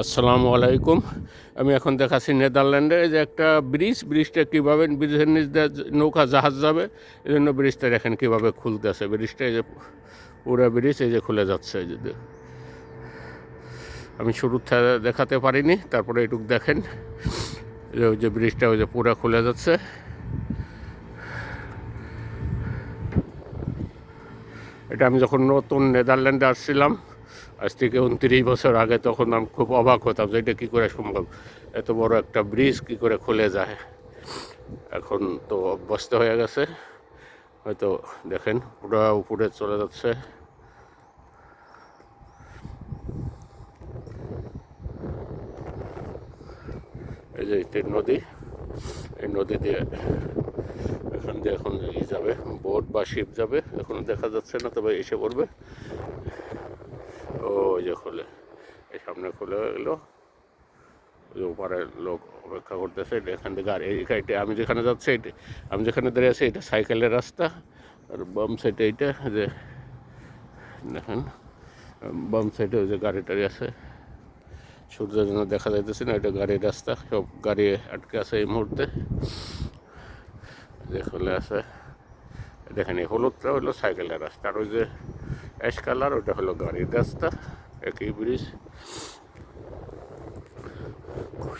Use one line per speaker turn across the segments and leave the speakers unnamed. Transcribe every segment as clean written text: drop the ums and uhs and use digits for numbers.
আসসালামু আলাইকুম। আমি এখন দেখাচ্ছি নেদারল্যান্ডে যে একটা ব্রিজটা কীভাবে ব্রিজের নিচ দিয়ে নৌকা জাহাজ যাবে, এই জন্য ব্রিজটা দেখেন কীভাবে খুলতেছে। ব্রিজটা এই যে পুরো ব্রিজ এই যে খুলে যাচ্ছে। এই যে আমি শুরুতে দেখাতে পারিনি, তারপরে এটুক দেখেন ওই যে ব্রিজটা ওই যে পুরো খুলে যাচ্ছে। এটা আমি যখন নতুন নেদারল্যান্ডে আসছিলাম, আজ থেকে 29 বছর আগে, তখন আমি খুব অবাক হতাম যে এটা কী করে সম্ভব, এত বড় একটা ব্রিজ কী করে খুলে যায়। এখন তো অভ্যস্ত হয়ে গেছে, হয়তো দেখেন পুরো উপরে চলে যাচ্ছে। এই যে এটা নদী, এই নদী দিয়ে এখান দিয়ে এখন যাবে বোট বা শিপ যাবে, এখনো দেখা যাচ্ছে না, তবে এসে পড়বে। ওই যে খুলে, এই সামনে খুলে গেলো, ওই উপরে লোক অপেক্ষা করতেছে। এখান থেকে আর এইটা আমি যেখানে যাচ্ছি, আমি যেখানে দাঁড়িয়ে আছি এটা সাইকেলের রাস্তা, আর বাম সাইডে এইটা যে দেখেন, বাম সাইডে ওই যে গাড়ি টাড়ি আছে, সূর্যের জন্য দেখা যাইতেছে না, এটা গাড়ির রাস্তা, সব গাড়ি আটকে আছে এই মুহূর্তে। যে খুলে আছে দেখেন, এই হলুদটা হলো সাইকেলের রাস্তা, আর ওই যে অ্যাশ কালার ওটা হলো গাড়ির রাস্তা, একই ব্রিজ।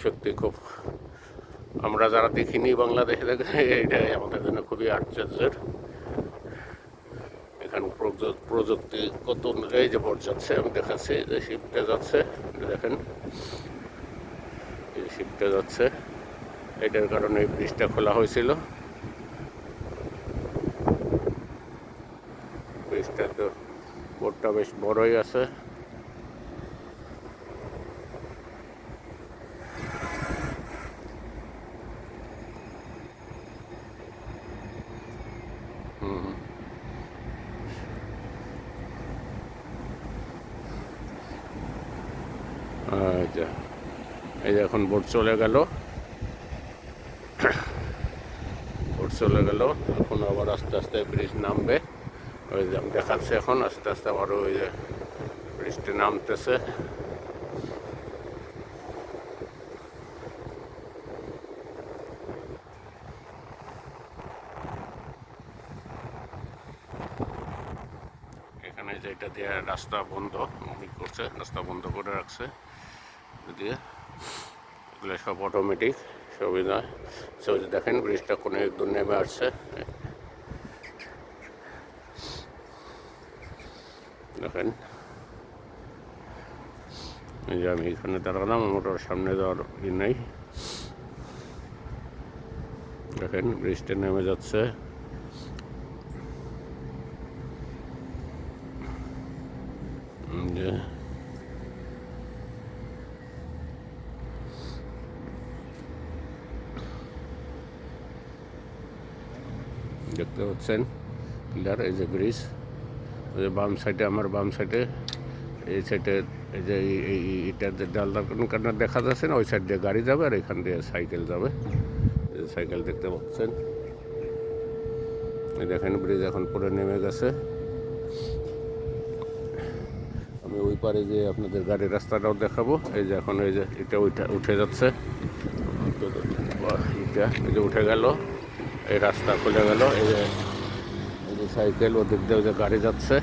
সত্যি খুব, আমরা যারা দেখিনি বাংলাদেশে, এটাই আমাদের জন্য খুবই আশ্চর্যের। এখানে প্রযুক্তি কত, এই যে বোট যাচ্ছে, আমি দেখাচ্ছি যে শিপটা যাচ্ছে, দেখেন এই শিপটা যাচ্ছে, এটার কারণে এই ব্রিজটা খোলা হয়েছিল। ব্রিজটা তো বোটটা বেশ বড়ই আছে। আচ্ছা, এই যে এখন বোট চলে গেল, বোট চলে গেল, এখন আবার আস্তে আস্তে ব্রিজ নামবে। ওই যে আমি দেখাচ্ছি, এখন আস্তে আস্তে আবার ওই যে ব্রিজটা নামতেছে। এখানে যেটা দিয়ে রাস্তা বন্ধ করছে, রাস্তা বন্ধ করে রাখছে দিয়ে, এগুলো সব অটোমেটিক সুবিধা। সে দেখেন ব্রিজটা কোনো একদম নেমে আসছে, দেখেন। এই যে আমি এখানে দাঁড়ালাম, মোটর সামনে যাওয়ার ই নেই, দেখেন ব্রিজটা নেমে যাচ্ছে। যে দেখতে পাচ্ছেন ক্লিয়ার, এই যে ব্রিজ, ওই যে বাম সাইডে, আমার বাম সাইডে, এই সাইডে এই যে এইটার যে ডালদার কারণে দেখা যাচ্ছে না, ওই সাইড দিয়ে গাড়ি যাবে, আর এখান দিয়ে সাইকেল যাবে। সাইকেল দেখতে পাচ্ছেন, এই দেখেন ব্রিজ এখন পুরো নেমে গেছে। আমি ওই পারে যে আপনাদের গাড়ির রাস্তাটাও দেখাবো। এই যে এখন এই যে এটা উঠে যাচ্ছে, এটা এই যে উঠে গেল, এই রাস্তা খুলে গেল। এই যে সাইকেল, ওদিক দিয়ে যে গাড়ি যাচ্ছে,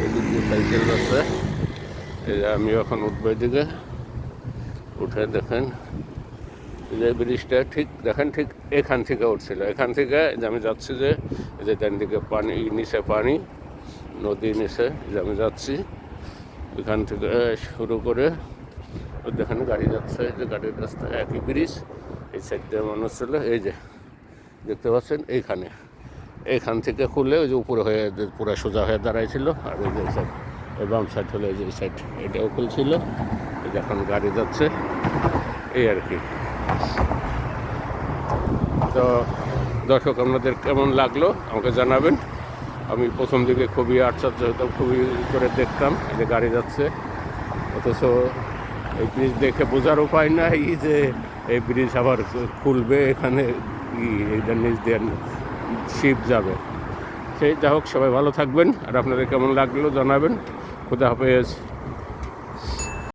এদিক দিয়ে সাইকেল যাচ্ছে। এই যে আমি এখন উঠবো এদিকে, উঠে দেখেন এই যে ব্রিজটা ঠিক দেখেন, ঠিক এখান থেকে উঠছিল, এখান থেকে যে আমি যাচ্ছি, যে ডান দিকে পানি, নিচে পানি, নদী নিচে যে আমি যাচ্ছি, এখান থেকে শুরু করে দেখেন গাড়ি যাচ্ছে, যে গাড়ির রাস্তা একই ব্রিজ, এই সাইড দিয়ে মানুষ ছিল, এই যে দেখতে পাচ্ছেন এইখান থেকে খুলে ওই যে উপরে হয়ে পুরো সোজা হয়ে দাঁড়াইছিল, আর ওই যে সাইড, এই বাম সাইড হলে এই যে সাইড এটাও খুলছিল। এই যে এখন গাড়ি যাচ্ছে, এই আর কি। তো দর্শক, আপনাদের কেমন লাগলো আমাকে জানাবেন। আমি প্রথম দিকে খুবই আশ্চর্য হতাম, খুবই করে দেখতাম এই যে গাড়ি যাচ্ছে, অথচ এই ব্রিজ দেখে বোঝার উপায় নাই যে এই ব্রিজ আবার খুলবে, এখানে এইটার নিচ দিয়ে শিপ যাবে। সেই যা হোক, সবাই ভালো থাকবেন, আর আপনাদের কেমন লাগলো জানাবেন। খুদা হাফেজ।